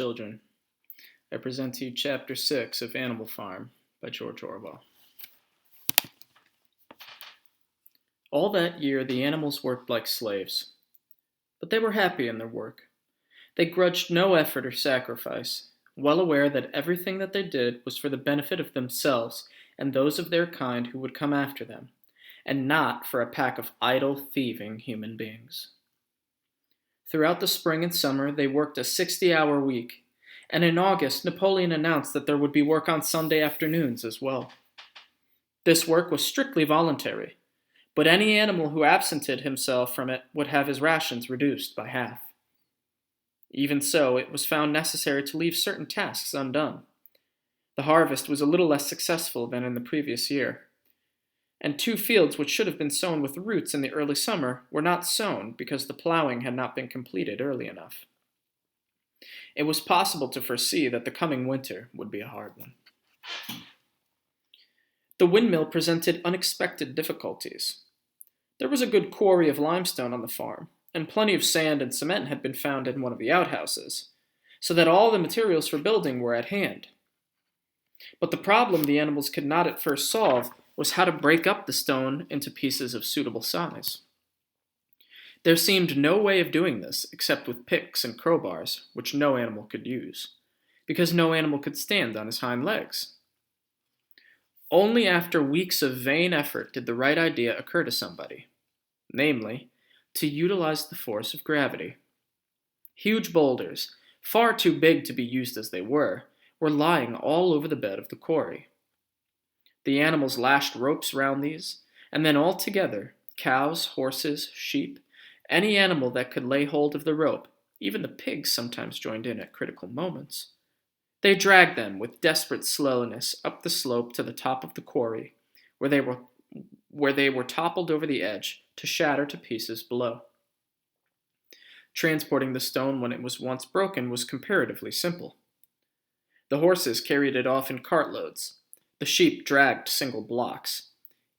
Children. I present to you Chapter 6 of Animal Farm by George Orwell. All that year the animals worked like slaves, but they were happy in their work. They grudged no effort or sacrifice, well aware that everything that they did was for the benefit of themselves and those of their kind who would come after them, and not for a pack of idle, thieving human beings. Throughout the spring and summer, they worked a 60-hour week, and in August, Napoleon announced that there would be work on Sunday afternoons as well. This work was strictly voluntary, but any animal who absented himself from it would have his rations reduced by half. Even so, it was found necessary to leave certain tasks undone. The harvest was a little less successful than in the previous year, and 2 fields which should have been sown with roots in the early summer were not sown because the plowing had not been completed early enough. It was possible to foresee that the coming winter would be a hard one. The windmill presented unexpected difficulties. There was a good quarry of limestone on the farm, and plenty of sand and cement had been found in one of the outhouses, so that all the materials for building were at hand. But the problem the animals could not at first solve was how to break up the stone into pieces of suitable size. There seemed no way of doing this except with picks and crowbars, which no animal could use, because no animal could stand on his hind legs. Only after weeks of vain effort did the right idea occur to somebody, namely, to utilize the force of gravity. Huge boulders, far too big to be used as they were lying all over the bed of the quarry. The animals lashed ropes round these, and then all together, cows, horses, sheep, any animal that could lay hold of the rope, even the pigs sometimes joined in at critical moments. They dragged them with desperate slowness up the slope to the top of the quarry, where they were toppled over the edge to shatter to pieces below. Transporting the stone when it was once broken was comparatively simple. The horses carried it off in cartloads. The sheep dragged single blocks.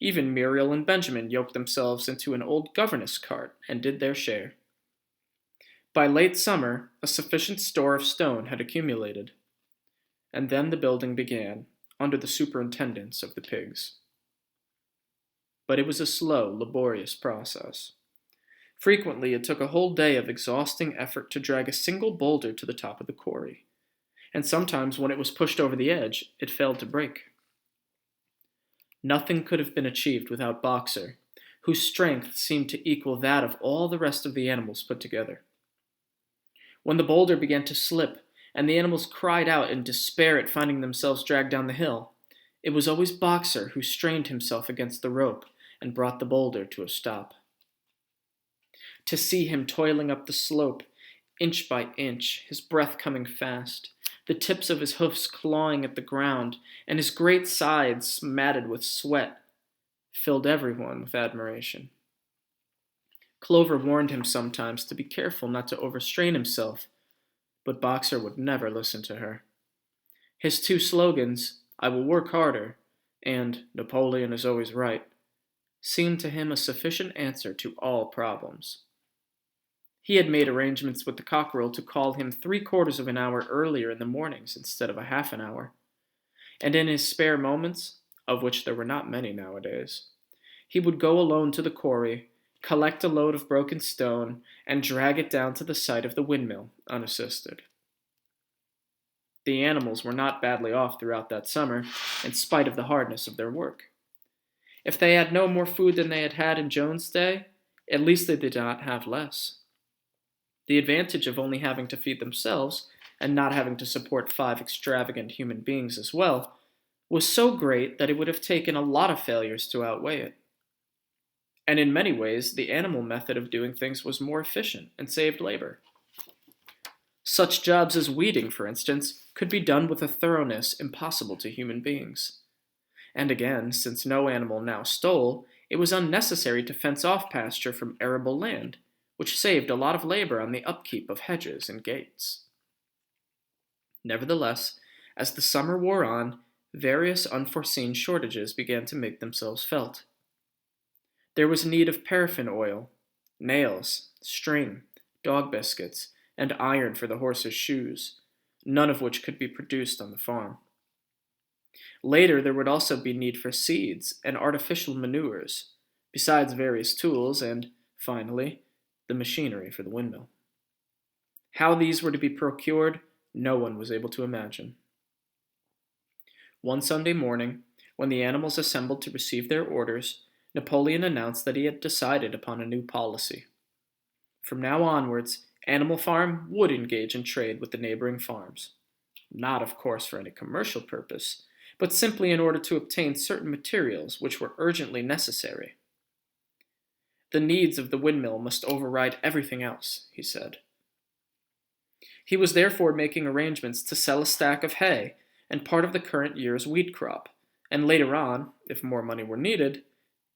Even Muriel and Benjamin yoked themselves into an old governess cart and did their share. By late summer, a sufficient store of stone had accumulated, and then the building began, under the superintendence of the pigs. But it was a slow, laborious process. Frequently, it took a whole day of exhausting effort to drag a single boulder to the top of the quarry, and sometimes when it was pushed over the edge, it failed to break. Nothing could have been achieved without Boxer, whose strength seemed to equal that of all the rest of the animals put together. When the boulder began to slip, and the animals cried out in despair at finding themselves dragged down the hill, it was always Boxer who strained himself against the rope and brought the boulder to a stop. To see him toiling up the slope, inch by inch, his breath coming fast, the tips of his hoofs clawing at the ground, and his great sides matted with sweat, filled everyone with admiration. Clover warned him sometimes to be careful not to overstrain himself, but Boxer would never listen to her. His 2 slogans, "I will work harder," and "Napoleon is always right," seemed to him a sufficient answer to all problems. He had made arrangements with the cockerel to call him 3/4 of an hour earlier in the mornings instead of a half an hour, and in his spare moments, of which there were not many nowadays, he would go alone to the quarry, collect a load of broken stone, and drag it down to the site of the windmill, unassisted. The animals were not badly off throughout that summer, in spite of the hardness of their work. If they had no more food than they had had in Joan's day, at least they did not have less. The advantage of only having to feed themselves, and not having to support 5 extravagant human beings as well, was so great that it would have taken a lot of failures to outweigh it. And in many ways, the animal method of doing things was more efficient and saved labor. Such jobs as weeding, for instance, could be done with a thoroughness impossible to human beings. And again, since no animal now stole, it was unnecessary to fence off pasture from arable land, which saved a lot of labor on the upkeep of hedges and gates. Nevertheless, as the summer wore on, various unforeseen shortages began to make themselves felt. There was need of paraffin oil, nails, string, dog biscuits, and iron for the horses' shoes, none of which could be produced on the farm. Later, there would also be need for seeds and artificial manures, besides various tools and, finally, the machinery for the windmill. How these were to be procured, no one was able to imagine. One Sunday morning, when the animals assembled to receive their orders, Napoleon announced that he had decided upon a new policy. From now onwards, Animal Farm would engage in trade with the neighboring farms. Not, of course, for any commercial purpose, but simply in order to obtain certain materials which were urgently necessary. The needs of the windmill must override everything else, he said. He was therefore making arrangements to sell a stack of hay and part of the current year's wheat crop, and later on, if more money were needed,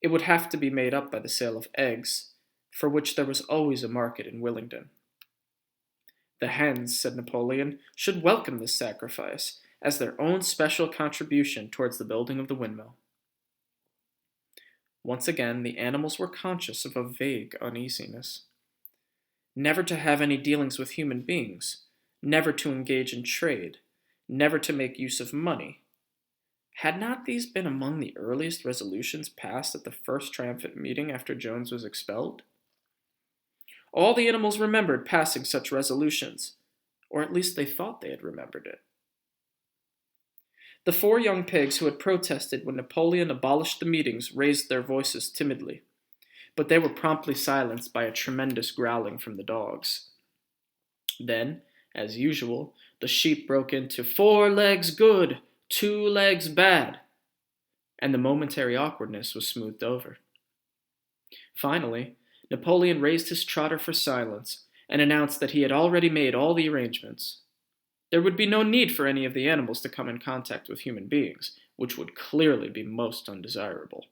it would have to be made up by the sale of eggs, for which there was always a market in Willingdon. The hens, said Napoleon, should welcome this sacrifice as their own special contribution towards the building of the windmill. Once again, the animals were conscious of a vague uneasiness. Never to have any dealings with human beings, never to engage in trade, never to make use of money. Had not these been among the earliest resolutions passed at the first triumphant meeting after Jones was expelled? All the animals remembered passing such resolutions, or at least they thought they had remembered it. The 4 young pigs who had protested when Napoleon abolished the meetings raised their voices timidly, but they were promptly silenced by a tremendous growling from the dogs. Then, as usual, the sheep broke into 4 legs good, 2 legs bad, and the momentary awkwardness was smoothed over. Finally, Napoleon raised his trotter for silence and announced that he had already made all the arrangements. There would be no need for any of the animals to come in contact with human beings, which would clearly be most undesirable.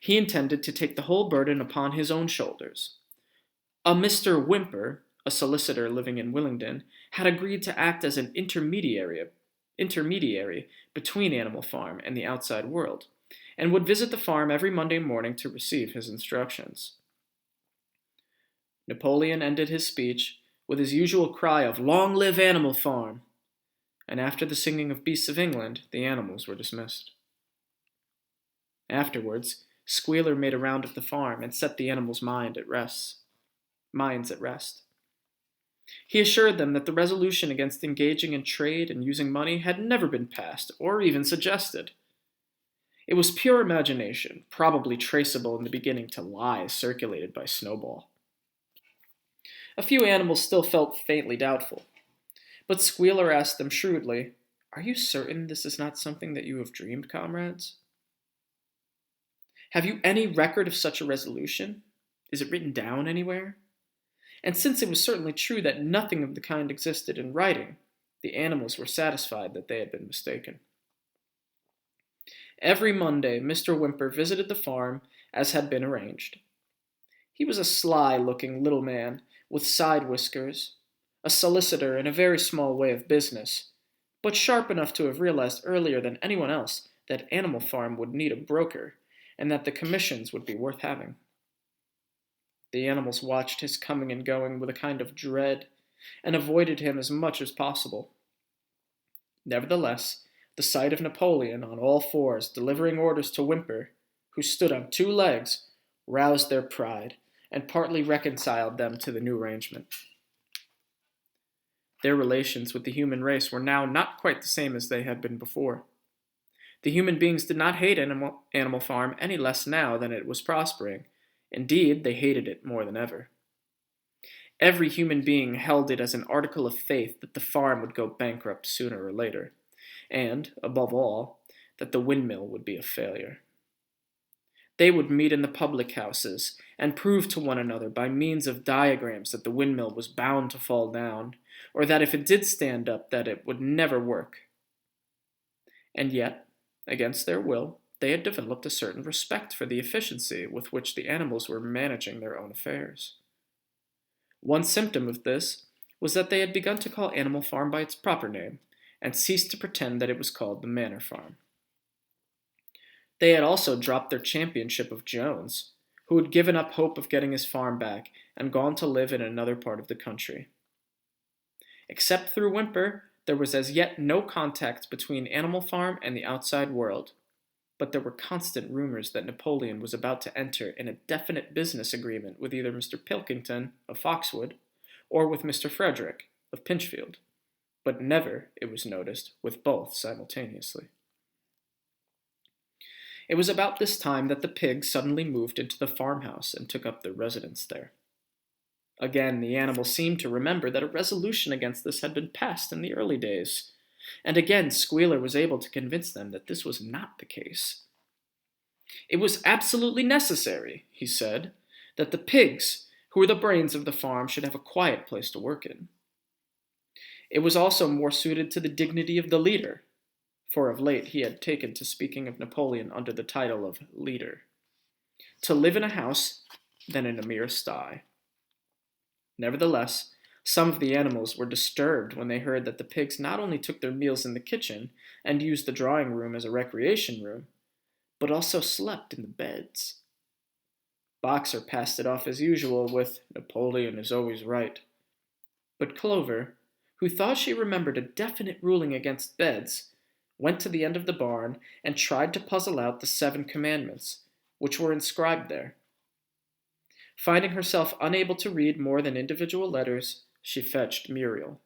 He intended to take the whole burden upon his own shoulders. A Mr. Whymper, a solicitor living in Willingdon, had agreed to act as an intermediary between Animal Farm and the outside world, and would visit the farm every Monday morning to receive his instructions. Napoleon ended his speech with his usual cry of "Long live Animal Farm!" and after the singing of Beasts of England, the animals were dismissed. Afterwards, Squealer made a round of the farm and set the animals' minds at rest. He assured them that the resolution against engaging in trade and using money had never been passed or even suggested. It was pure imagination, probably traceable in the beginning to lies circulated by Snowball. A few animals still felt faintly doubtful, but Squealer asked them shrewdly, "Are you certain this is not something that you have dreamed, comrades? Have you any record of such a resolution? Is it written down anywhere?" And since it was certainly true that nothing of the kind existed in writing, the animals were satisfied that they had been mistaken. Every Monday, Mr. Whymper visited the farm as had been arranged. He was a sly-looking little man with side whiskers, a solicitor in a very small way of business, but sharp enough to have realized earlier than anyone else that Animal Farm would need a broker, and that the commissions would be worth having. The animals watched his coming and going with a kind of dread, and avoided him as much as possible. Nevertheless, the sight of Napoleon on all fours delivering orders to Whymper, who stood on 2 legs, roused their pride, and partly reconciled them to the new arrangement. Their relations with the human race were now not quite the same as they had been before. The human beings did not hate Animal Farm any less now than it was prospering. Indeed, they hated it more than ever. Every human being held it as an article of faith that the farm would go bankrupt sooner or later, and, above all, that the windmill would be a failure. They would meet in the public houses and prove to one another by means of diagrams that the windmill was bound to fall down, or that if it did stand up, that it would never work. And yet, against their will, they had developed a certain respect for the efficiency with which the animals were managing their own affairs. One symptom of this was that they had begun to call Animal Farm by its proper name, and ceased to pretend that it was called the Manor Farm. They had also dropped their championship of Jones, who had given up hope of getting his farm back and gone to live in another part of the country. Except through Whymper, there was as yet no contact between Animal Farm and the outside world. But there were constant rumors that Napoleon was about to enter in a definite business agreement with either Mr. Pilkington of Foxwood or with Mr. Frederick of Pinchfield, but never, it was noticed, with both simultaneously. It was about this time that the pigs suddenly moved into the farmhouse and took up their residence there. Again, the animals seemed to remember that a resolution against this had been passed in the early days, and again Squealer was able to convince them that this was not the case. It was absolutely necessary, he said, that the pigs, who were the brains of the farm, should have a quiet place to work in. It was also more suited to the dignity of the leader, for of late he had taken to speaking of Napoleon under the title of leader, to live in a house than in a mere sty. Nevertheless, some of the animals were disturbed when they heard that the pigs not only took their meals in the kitchen and used the drawing room as a recreation room, but also slept in the beds. Boxer passed it off as usual with, "Napoleon is always right." But Clover, who thought she remembered a definite ruling against beds, went to the end of the barn and tried to puzzle out the 7 commandments, which were inscribed there. Finding herself unable to read more than individual letters, she fetched Muriel.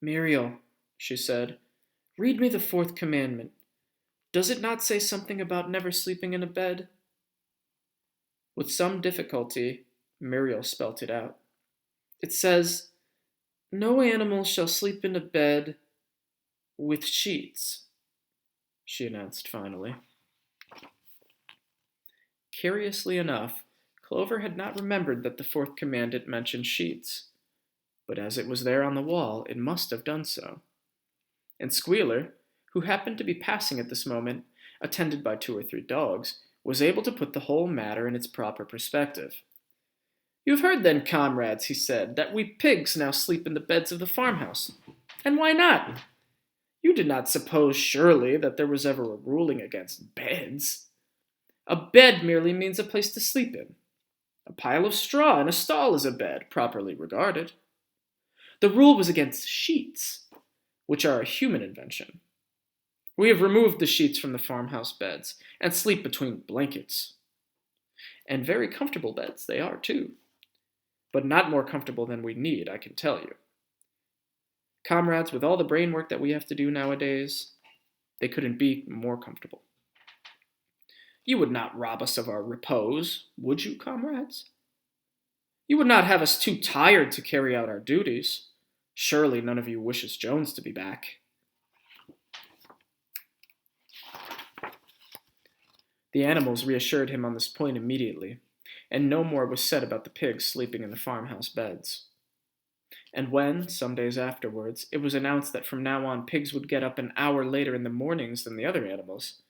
"Muriel," she said, "read me the 4th commandment. Does it not say something about never sleeping in a bed?" With some difficulty, Muriel spelt it out. "It says, 'No animal shall sleep in a bed with sheets,'" she announced finally. Curiously enough, Clover had not remembered that the 4th commandment mentioned sheets, but as it was there on the wall, it must have done so. And Squealer, who happened to be passing at this moment, attended by 2 or 3 dogs, was able to put the whole matter in its proper perspective. "You have heard then, comrades," he said, "that we pigs now sleep in the beds of the farmhouse. And why not? You did not suppose, surely, that there was ever a ruling against beds? A bed merely means a place to sleep in. A pile of straw in a stall is a bed, properly regarded. The rule was against sheets, which are a human invention. We have removed the sheets from the farmhouse beds, and sleep between blankets. And very comfortable beds they are, too. But not more comfortable than we need, I can tell you. Comrades, with all the brain work that we have to do nowadays, they couldn't be more comfortable. You would not rob us of our repose, would you, comrades? You would not have us too tired to carry out our duties. Surely none of you wishes Jones to be back." The animals reassured him on this point immediately, and no more was said about the pigs sleeping in the farmhouse beds. And when, some days afterwards, it was announced that from now on pigs would get up an hour later in the mornings than the other animals,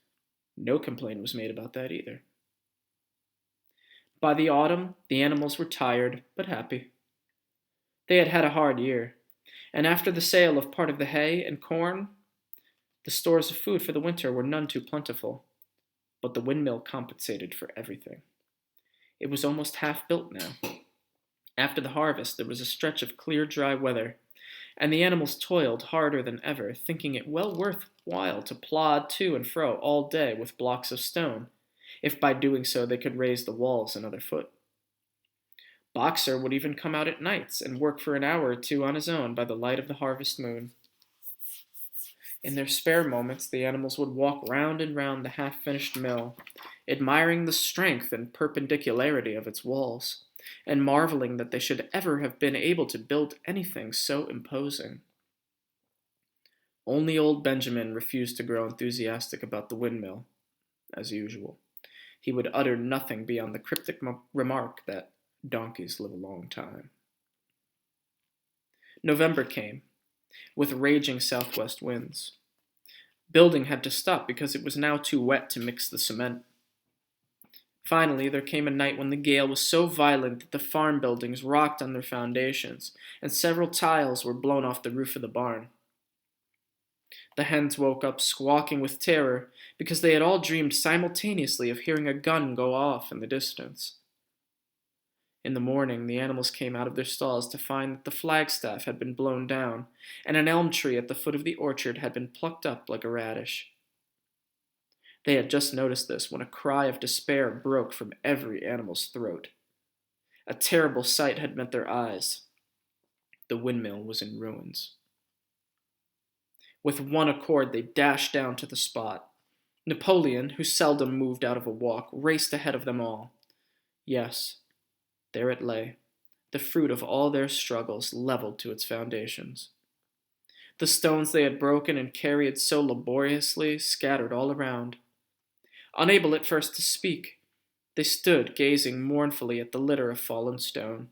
no complaint was made about that either. By the autumn, the animals were tired, but happy. They had had a hard year, and after the sale of part of the hay and corn, the stores of food for the winter were none too plentiful, but the windmill compensated for everything. It was almost half built now. After the harvest, there was a stretch of clear, dry weather, and the animals toiled harder than ever, thinking it well worth while to plod to and fro all day with blocks of stone, if by doing so they could raise the walls another foot. Boxer would even come out at nights and work for an hour or 2 on his own by the light of the harvest moon. In their spare moments, the animals would walk round and round the half-finished mill, admiring the strength and perpendicularity of its walls, and marveling that they should ever have been able to build anything so imposing. Only old Benjamin refused to grow enthusiastic about the windmill, as usual. He would utter nothing beyond the cryptic remark that donkeys live a long time. November came, with raging southwest winds. Building had to stop because it was now too wet to mix the cement. Finally, there came a night when the gale was so violent that the farm buildings rocked on their foundations, and several tiles were blown off the roof of the barn. The hens woke up squawking with terror because they had all dreamed simultaneously of hearing a gun go off in the distance. In the morning, the animals came out of their stalls to find that the flagstaff had been blown down, and an elm tree at the foot of the orchard had been plucked up like a radish. They had just noticed this when a cry of despair broke from every animal's throat. A terrible sight had met their eyes. The windmill was in ruins. With one accord, they dashed down to the spot. Napoleon, who seldom moved out of a walk, raced ahead of them all. Yes, there it lay, the fruit of all their struggles leveled to its foundations. The stones they had broken and carried so laboriously scattered all around. Unable at first to speak, they stood gazing mournfully at the litter of fallen stone.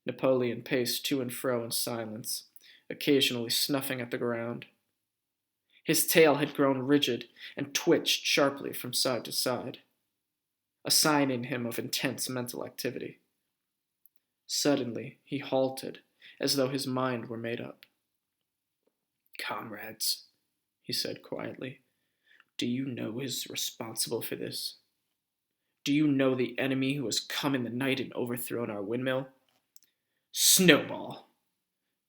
Napoleon paced to and fro in silence, occasionally snuffing at the ground. His tail had grown rigid and twitched sharply from side to side, a sign in him of intense mental activity. Suddenly, he halted, as though his mind were made up. "Comrades," he said quietly, "do you know who is responsible for this? Do you know the enemy who has come in the night and overthrown our windmill? Snowball!"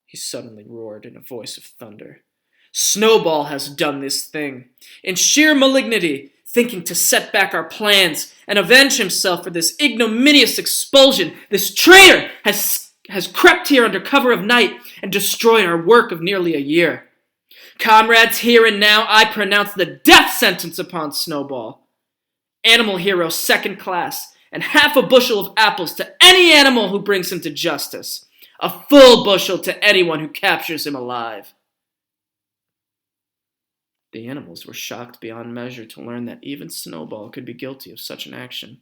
He suddenly roared in a voice of thunder. "Snowball has done this thing, in sheer malignity, thinking to set back our plans and avenge himself for this ignominious expulsion. This traitor has crept here under cover of night and destroyed our work of nearly a year. Comrades, here and now, I pronounce the death sentence upon Snowball. Animal hero second class, and half a bushel of apples to any animal who brings him to justice. A full bushel to anyone who captures him alive." The animals were shocked beyond measure to learn that even Snowball could be guilty of such an action.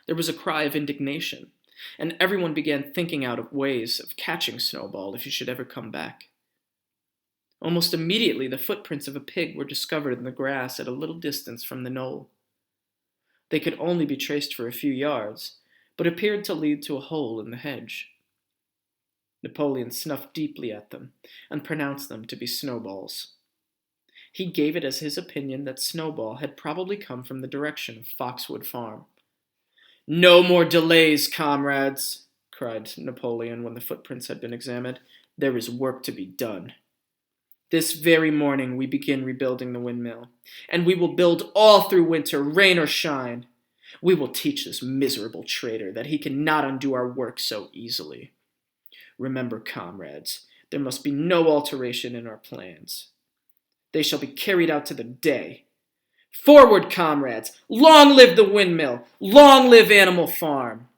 There was a cry of indignation, and everyone began thinking out of ways of catching Snowball if he should ever come back. Almost immediately, the footprints of a pig were discovered in the grass at a little distance from the knoll. They could only be traced for a few yards, but appeared to lead to a hole in the hedge. Napoleon snuffed deeply at them and pronounced them to be Snowball's. He gave it as his opinion that Snowball had probably come from the direction of Foxwood Farm. "No more delays, comrades," cried Napoleon when the footprints had been examined. "There is work to be done. This very morning we begin rebuilding the windmill, and we will build all through winter, rain or shine. We will teach this miserable traitor that he cannot undo our work so easily. Remember, comrades, there must be no alteration in our plans. They shall be carried out to the day. Forward, comrades! Long live the windmill! Long live Animal Farm!"